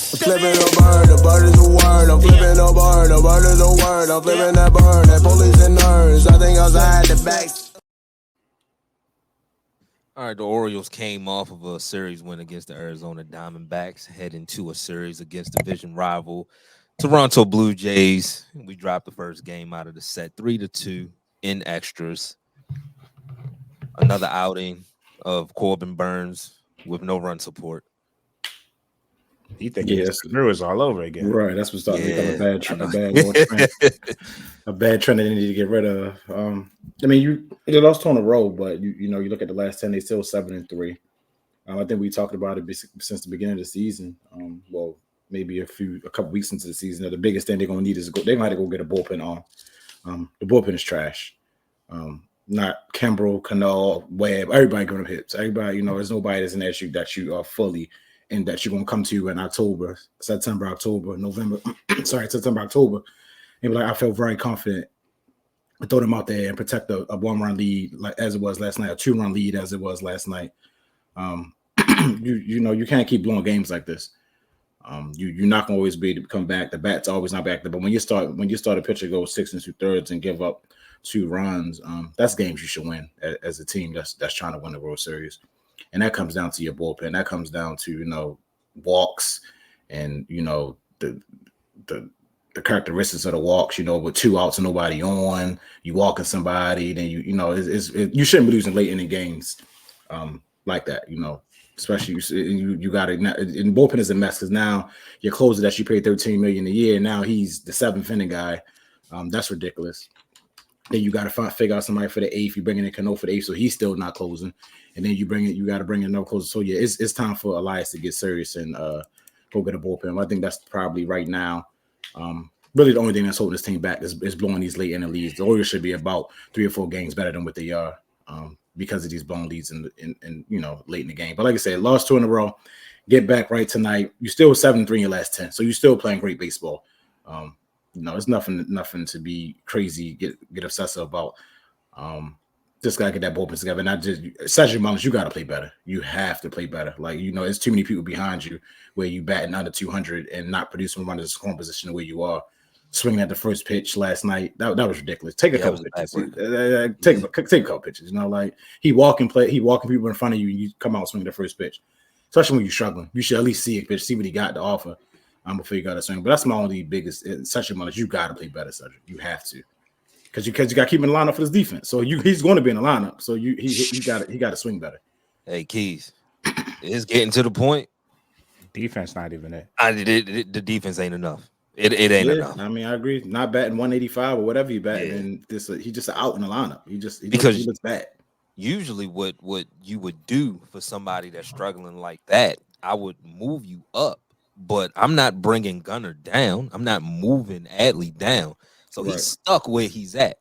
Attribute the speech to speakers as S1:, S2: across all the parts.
S1: Flipping a bird, the bird is a word. I'm flipping a bird, the bird is a word. I'm flipping that bird, that police and nerds. Nothing outside the backs.
S2: All right, the Orioles came off of a series win against the Arizona Diamondbacks, heading to a series against division rival Toronto Blue Jays. We dropped the first game out of the set 3-2 in extras. Another outing of Corbin Burns with no run support.
S3: You think it's Brewers all over again?
S4: Right, that's what's starting to become a bad little trend. A bad trend that they need to get rid of. I mean, they lost 2 in a row, but you look at the last 10, they still 7-3. I think we talked about it since the beginning of the season. Well, maybe a couple weeks into the season. The biggest thing they're gonna need is they're gonna have to go get a bullpen on. The bullpen is trash. Not Kimbrel, Cano, Webb. Everybody giving them hits. Everybody, there's nobody that's in that you are fully and that you're gonna come to in September, October. And I felt very confident to throw them out there and protect a 1-run lead as it was last night, a 2-run lead as it was last night. You can't keep blowing games like this. You're not gonna always be able to come back. The bat's always not back there. But when you start a pitcher go 6 2/3 and give up 2 runs, that's games you should win as a team that's trying to win the World Series. And that comes down to your bullpen. That comes down to walks and the characteristics of the walks. With 2 outs and nobody on, you walking somebody, then you shouldn't be losing late inning games like that. Especially you got it. And bullpen is a mess because now your closer that you paid $13 million a year, now he's the 7th inning guy. That's ridiculous. Then you got to figure out somebody for the 8th. You bring in Cano for the 8th, so he's still not closing. And then you got to bring in no closer. So yeah, it's time for Elias to get serious and go get a bullpen. I think that's probably right now. Really, the only thing that's holding this team back is blowing these late inning leads. The Orioles should be about 3 or 4 games better than what they are because of these blown leads in late in the game. But like I said, lost 2 in a row. Get back right tonight. You still 7-3 in your last 10, so you're still playing great baseball. It's nothing to be crazy, get obsessive about. Just gotta get that bullpen together. Not just Cedric Mullins, you gotta play better. You have to play better. There's too many people behind you where you batting under 200 and not producing runners in scoring position the way you are. Swinging at the first pitch last night, that was ridiculous. Take a couple pitches. Take a couple pitches. He walking people in front of you, you come out swinging the first pitch. Especially when you're struggling, you should at least see a pitch, see what he got to offer. Before you got to swing. But that's my only biggest Cedric Mullins. You got to play better, Cedric. You have to, because you got to keep him in the lineup for this defense. So he's going to be in the lineup. So he got to swing better.
S2: Hey, Keys, it's getting to the point.
S3: Defense not even it.
S2: The defense ain't enough. It ain't enough.
S4: I mean, I agree. Not batting 185 or whatever you batting, and he just out in the lineup. He looks bad.
S2: Usually, what you would do for somebody that's struggling like that, I would move you up. But I'm not bringing Gunnar down. I'm not moving Adley down. So he's stuck where he's at.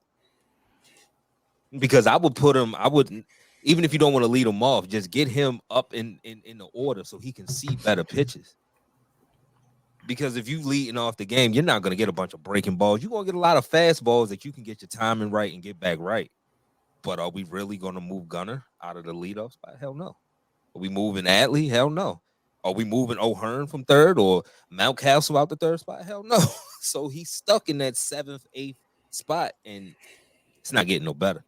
S2: Because I would put him, even if you don't want to lead him off, just get him up in the order so he can see better pitches. Because if you leading off the game, you're not going to get a bunch of breaking balls. You're going to get a lot of fast balls that you can get your timing right and get back right. But are we really going to move Gunnar out of the leadoff spot? Hell no. Are we moving Adley? Hell no. Are we moving O'Hearn from third or Mountcastle out the third spot? Hell no. So he's stuck in that 7th, 8th spot, and it's not getting no better.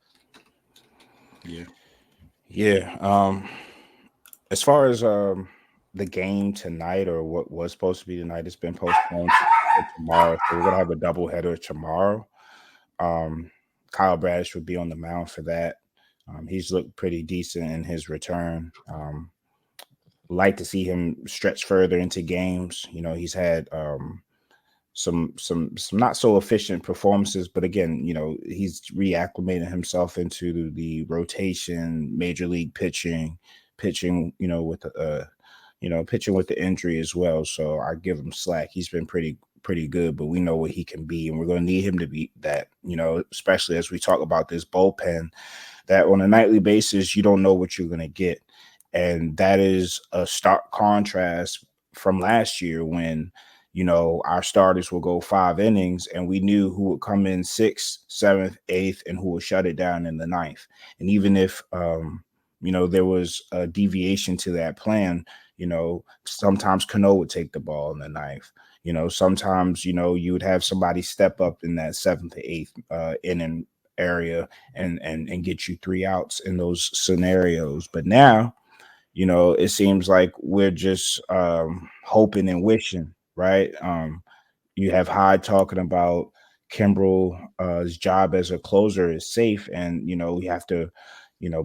S3: Yeah. As far as the game tonight, or what was supposed to be tonight, it's been postponed to tomorrow. So we're gonna have a doubleheader tomorrow. Kyle Bradish would be on the mound for that. He's looked pretty decent in his return. Like to see him stretch further into games. He's had some not so efficient performances, but again, he's reacclimating himself into the rotation, major league pitching, with pitching with the injury as well. So I give him slack. He's been pretty good, but we know what he can be, and we're going to need him to be that, especially as we talk about this bullpen, that on a nightly basis, you don't know what you're going to get. And that is a stark contrast from last year when, our starters will go 5 innings and we knew who would come in 6th, 7th, 8th, and who would shut it down in the 9th. And even if, there was a deviation to that plan, Sometimes Cano would take the ball in the ninth. Sometimes, you would have somebody step up in that 7th to 8th inning area and get you 3 outs in those scenarios. But now, it seems like we're just hoping and wishing, right? You have Hyde talking about Kimbrel's job as a closer is safe, and we have to,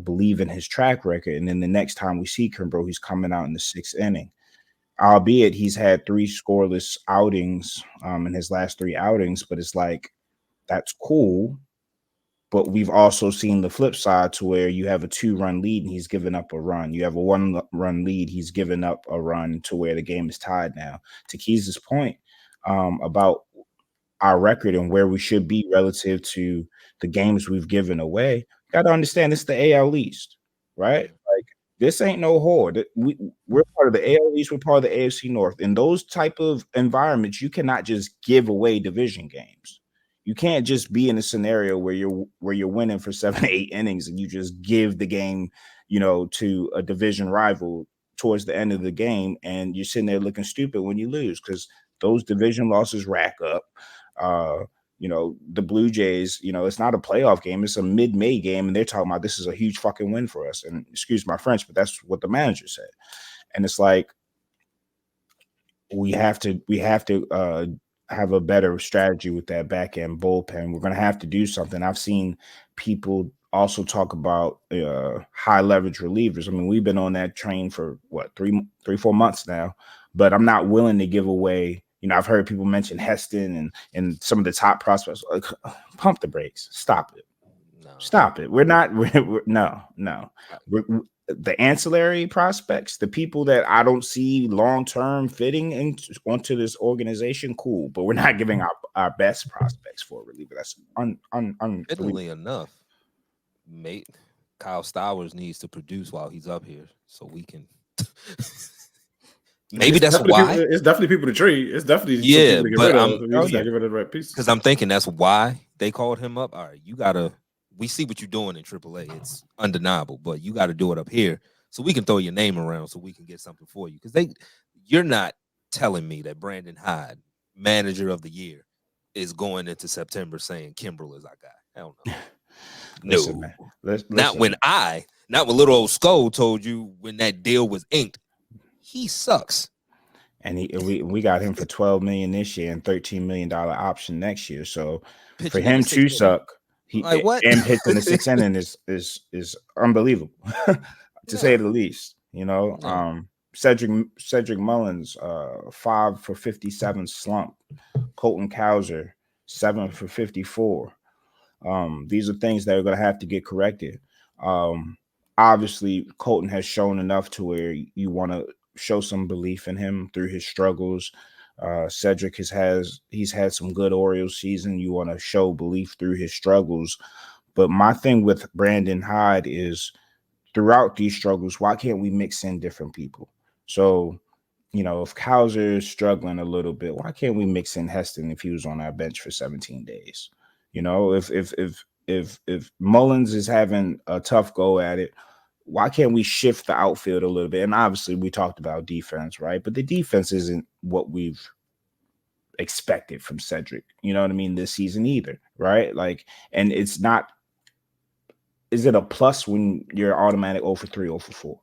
S3: believe in his track record. And then the next time we see Kimbrel, he's coming out in the 6th inning. Albeit he's had 3 scoreless outings in his last 3 outings, but it's like that's cool. But we've also seen the flip side to where you have a 2-run lead and he's given up a run. You have a 1-run lead, he's given up a run to where the game is tied now. To Keys' point about our record and where we should be relative to the games we've given away, you got to understand it's the AL East, right? Like this ain't no horde. We're part of the AL East, we're part of the AFC North. In those type of environments, you cannot just give away division games. You can't just be in a scenario where you're winning for 7 or 8 innings and you just give the game, to a division rival towards the end of the game, and you're sitting there looking stupid when you lose because those division losses rack up. The Blue Jays, it's not a playoff game, it's a mid-May game, and they're talking about this is a huge fucking win for us. And excuse my French, but that's what the manager said. And it's like we have to have a better strategy with that back end bullpen. We're going to have to do something. I've seen people also talk about high leverage relievers. I mean, we've been on that train for 3-4 months now, but I'm not willing to give away. I've heard people mention Heston and some of the top prospects. Like, pump the brakes. Stop it. No. Stop it. We're not. No. The ancillary prospects, the people that I don't see long-term fitting onto this organization, cool. But we're not giving our best prospects for a reliever. That's
S2: Fittingly enough, mate, Kyle Stowers needs to produce while he's up here so we can maybe that's why
S4: it's definitely people to trade. It's definitely
S2: people to
S4: get
S2: but
S4: get rid of the right pieces.
S2: Because I'm thinking that's why they called him up. All right, we see what you're doing in AAA. It's undeniable, but you got to do it up here so we can throw your name around so we can get something for you. Because you're not telling me that Brandon Hyde, manager of the year, is going into September saying Kimbrel is our guy. Hell no.
S3: Listen, man. Listen.
S2: Not when little old Skull told you when that deal was inked. He sucks.
S3: And we got him for $12 million this year and $13 million option next year. So for him to suck, and pitch in the 6th inning is unbelievable, to say the least. Cedric Mullins, 5 for 57 slump. Colton Cowser, 7 for 54. These are things that are going to have to get corrected. Obviously, Colton has shown enough to where you want to show some belief in him through his struggles. Cedric he's had some good Orioles season. You want to show belief through his struggles. But my thing with Brandon Hyde is throughout these struggles, why can't we mix in different people? So, if Cowser is struggling a little bit, why can't we mix in Heston if he was on our bench for 17 days? If Mullins is having a tough go at it, why can't we shift the outfield a little bit? And obviously we talked about defense, right? But the defense isn't what we've expected from Cedric, this season either, right? Like, and it's not, is it a plus when you're automatic 0 for 3, 0 for 4?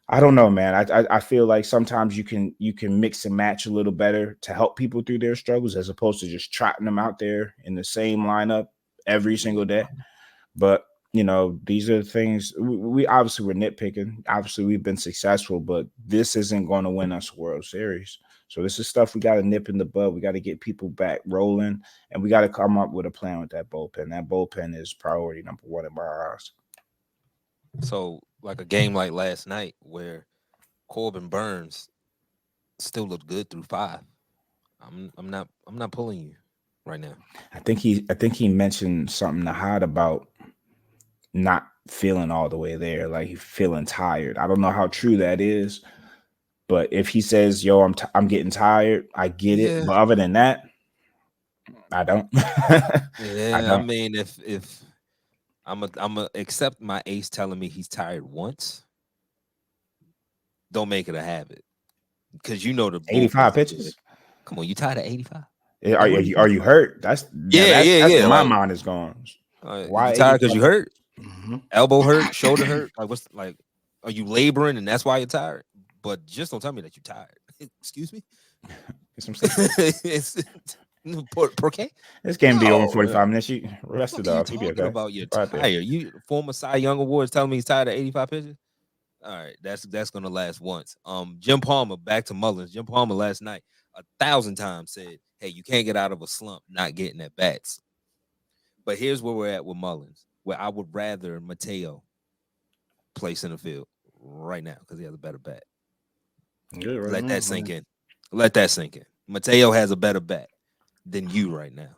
S3: I don't know, man. I feel like sometimes you can mix and match a little better to help people through their struggles as opposed to just trotting them out there in the same lineup every single day. But these are the things we obviously we're nitpicking. Obviously, we've been successful, but this isn't going to win us a World Series. So this is stuff we got to nip in the bud. We got to get people back rolling, and we got to come up with a plan with that bullpen. That bullpen is priority number 1 in my eyes.
S2: So, like a game like last night where Corbin Burns still looked good through 5. I'm not pulling you right now.
S3: I think he mentioned something to Hyde about not feeling all the way there, like he's feeling tired. I don't know how true that is, but if he says, "Yo, I'm getting tired," I get it. But other than that, I don't.
S2: I mean, if I'm a accept my ace telling me he's tired once, don't make it a habit. Because you know the
S3: 85
S2: bullpens
S3: pitches.
S2: Come on, you tired of 85?
S3: Are you hurt? That's where my
S2: Like,
S3: mind is going. Why
S2: you tired because you hurt?
S4: Mm-hmm.
S2: Elbow hurt, shoulder hurt? Like what's like? Are you laboring and that's why you're tired? But just don't tell me that you're tired. Excuse me. Okay.
S3: This game be over 45 minutes. You rest it off.
S2: You talking about you're tired? You former Cy Young Awards telling me he's tired of 85 pitches? All right, that's gonna last once. Jim Palmer, back to Mullins. Jim Palmer last night 1,000 times said, "Hey, you can't get out of a slump not getting at bats." But here's where we're at with Mullins, where I would rather Mateo play center field right now because he has a better bat.
S4: Yeah, right.
S2: Let that sink in. Let that sink in. Mateo has a better bat than you right now.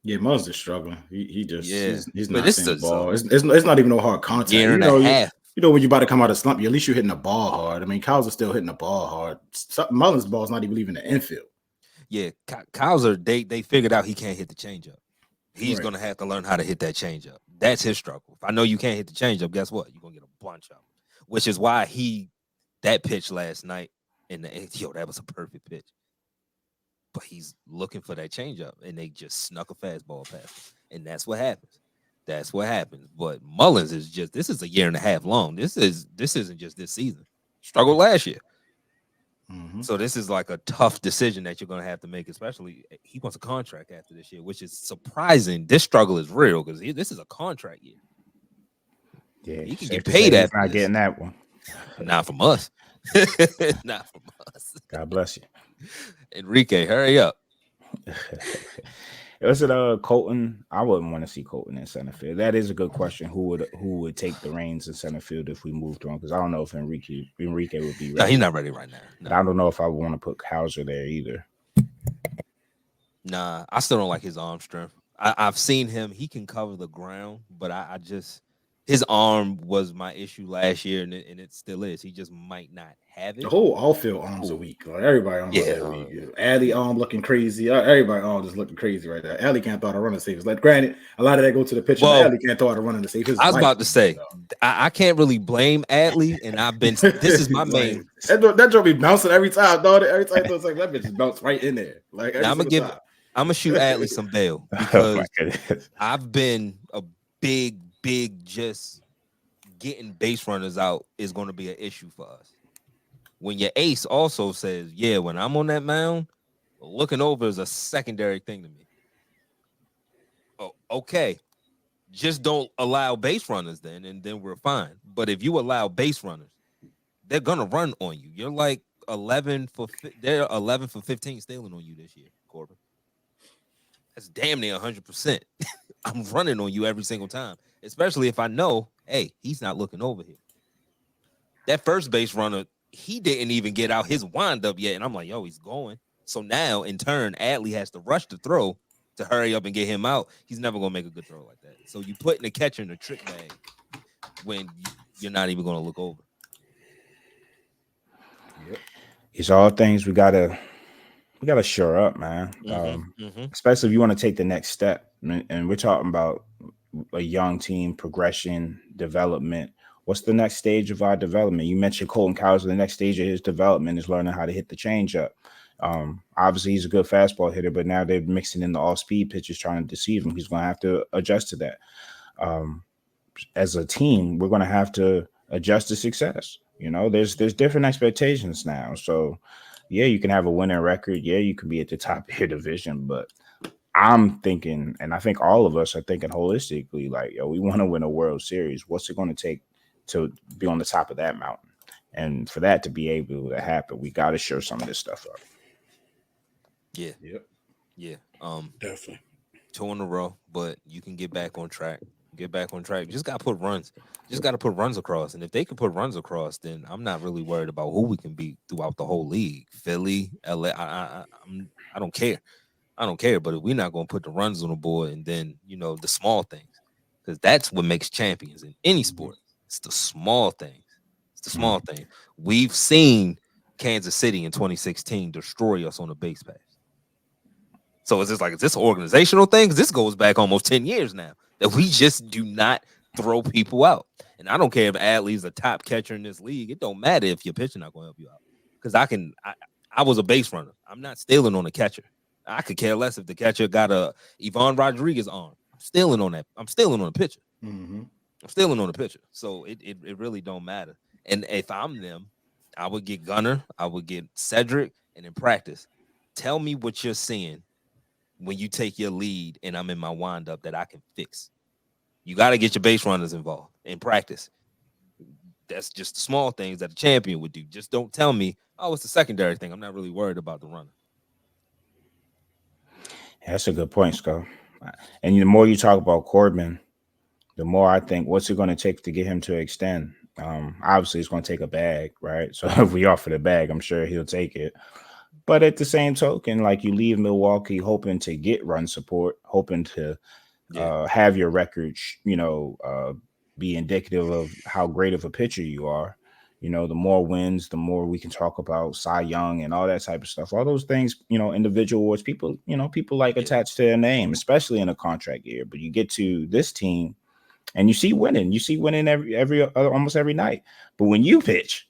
S4: Yeah, Mullins is struggling. He's
S2: but
S4: not seeing the ball. It's not even no hard contact.
S2: Year and a half.
S4: You know when you're about to come out of slump, at least you're hitting the ball hard. I mean, Kyle's still hitting the ball hard. Mullins' ball's not even leaving the infield.
S2: Yeah, Kyle's they figured out he can't hit the changeup. He's gonna have to learn how to hit that changeup. That's his struggle. If I know you can't hit the changeup, guess what? You're gonna get a bunch of them. Which is why that pitch last night that was a perfect pitch. But he's looking for that changeup, and they just snuck a fastball past him. And that's what happens. That's what happens. But Mullins this is a year and a half long. This isn't just this season. Struggled last year.
S4: Mm-hmm.
S2: So this is like a tough decision that you're going to have to make, especially he wants a contract after this year, which is surprising. This struggle is real because this is a contract year.
S3: Yeah,
S2: he can get paid after
S3: not getting that one.
S2: Not from us. Not from us.
S3: God bless you.
S2: Enrique, hurry up.
S3: Was it Colton? I wouldn't want to see Colton in center field. That is a good question. Who would take the reins in center field if we moved on? Because I don't know if Enrique would be ready.
S2: No, he's not ready right now. No.
S3: But I don't know if I would want to put Hauser there either.
S2: Nah, I still don't like his arm strength. I've seen him. He can cover the ground, but I just his arm was my issue last year, and it still is. He just might not have it.
S4: The whole outfield arms are weak. Like everybody arms are weak. Addy arm looking crazy. Everybody arm just looking crazy right there. Addy can't throw out a running safe. Like granted, a lot of that go to the pitcher. Well, Addy can't throw out a running safe.
S2: I was about to say, I can't really blame Adley, and I've been. This is my main.
S4: That drove me bouncing every time, dog. Every time it's like that bitch just bounce right in there. Like
S2: I'm gonna shoot Adley some bail because I've been a big just getting base runners out is going to be an issue for us. When your ace also says, yeah, when I'm on that mound, looking over is a secondary thing to me. Oh, okay. Just don't allow base runners then, and then we're fine. But if you allow base runners, they're going to run on you. You're like 11 for 15 stealing on you this year, Corbin. That's damn near 100%. I'm running on you every single time, especially if I know, hey, he's not looking over here. That first base runner, he didn't even get out his windup yet, and I'm like, yo, he's going. So now, in turn, Adley has to rush the throw to hurry up and get him out. He's never going to make a good throw like that. So you putting the catcher in a trick bag when you're not even going to look over.
S3: Yep. These are all things we gotta shore up, man. Especially if you want to take the next step. And we're talking about a young team, progression, development. What's the next stage of our development? You mentioned Colton Cowser. The next stage of his development is learning how to hit the changeup. Obviously, he's a good fastball hitter, but now they're mixing in the off-speed pitches, trying to deceive him. He's going to have to adjust to that. As a team, we're going to have to adjust to success. You know, there's different expectations now. So, yeah, you can have a winning record. Yeah, you can be at the top of your division, but I'm thinking, and I think all of us are thinking holistically, like, yo, we want to win a World Series. What's it going to take to be on the top of that mountain? And for that to be able to happen, we got to shore some of this stuff up.
S2: Yeah.
S4: Yep.
S2: Yeah.
S4: Definitely.
S2: 2 in a row, but you can get back on track. You just got to put runs. Just got to put runs across. And if they can put runs across, then I'm not really worried about who we can beat throughout the whole league. Philly, LA, I don't care. I don't care. But if we're not going to put the runs on the board and then, you know, the small things, because that's what makes champions in any sport. It's the small things. It's the small thing. We've seen Kansas City in 2016 destroy us on the base pass. So is this an organizational thing? This goes back almost 10 years now that we just do not throw people out. And I don't care if Adley's a top catcher in this league. It don't matter if your pitcher not going to help you out. Because I was a base runner. I'm not stealing on the catcher. I could care less if the catcher got a Ivan Rodriguez arm. I'm stealing on that. I'm stealing on the pitcher.
S4: Mm-hmm.
S2: I'm stealing on the pitcher. So it really don't matter. And if I'm them, I would get Gunner. I would get Cedric. And in practice, tell me what you're seeing when you take your lead and I'm in my windup that I can fix. You got to get your base runners involved in practice. That's just the small things that a champion would do. Just don't tell me, oh, it's the secondary thing. I'm not really worried about the runner.
S3: That's a good point, Scott. And the more you talk about Corbin, the more I think, what's it going to take to get him to extend? Obviously, it's going to take a bag, right? So if we offer the bag, I'm sure he'll take it. But at the same token, like you leave Milwaukee hoping to get run support, hoping to have your record, be indicative of how great of a pitcher you are. The more wins, the more we can talk about Cy Young and all that type of stuff. All those things, individual awards, people like attached to their name, especially in a contract year. But you get to this team and you see winning. You see winning every almost every night. But when you pitch,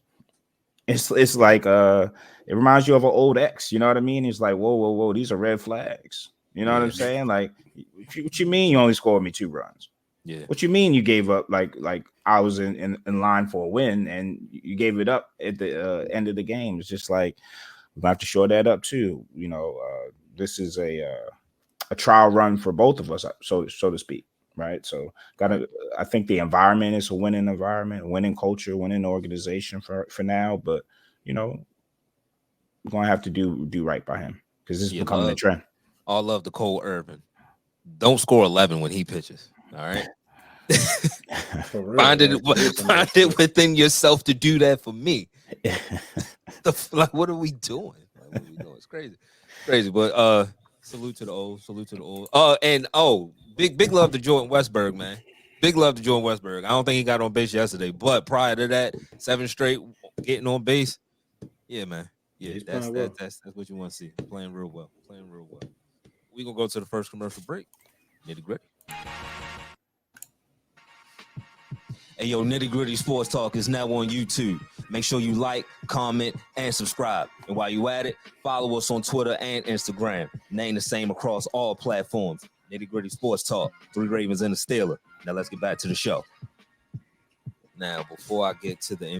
S3: it's like it reminds you of an old ex. You know what I mean? It's like, whoa, these are red flags. You know what I'm saying? Like, what you mean you only scored me 2 runs? Yeah. What you mean you gave up like I was in line for a win and you gave it up at the end of the game? It's just like we have to shore that up too. This is a trial run for both of us, so to speak, right? So I think the environment is a winning environment, winning culture, winning organization for now. But we're gonna have to do right by him because this is becoming a trend.
S2: All love to Cole Irvin. Don't score 11 when he pitches. All right. Find it within yourself to do that for me. What are we doing? It's crazy. But salute to the old. Big love to Jordan Westberg, man. Big love to Jordan Westberg. I don't think he got on base yesterday, but prior to that, 7 straight getting on base. Yeah, man. Yeah, that's what you want to see. Playing real well. We're gonna go to the first commercial break. Nitty Gritty. Hey, yo, Nitty Gritty Sports Talk is now on YouTube. Make sure you like, comment, and subscribe. And while you at it, follow us on Twitter and Instagram. Name the same across all platforms. Nitty Gritty Sports Talk. 3 Ravens and a Steeler. Now let's get back to the show. Now, before I get to the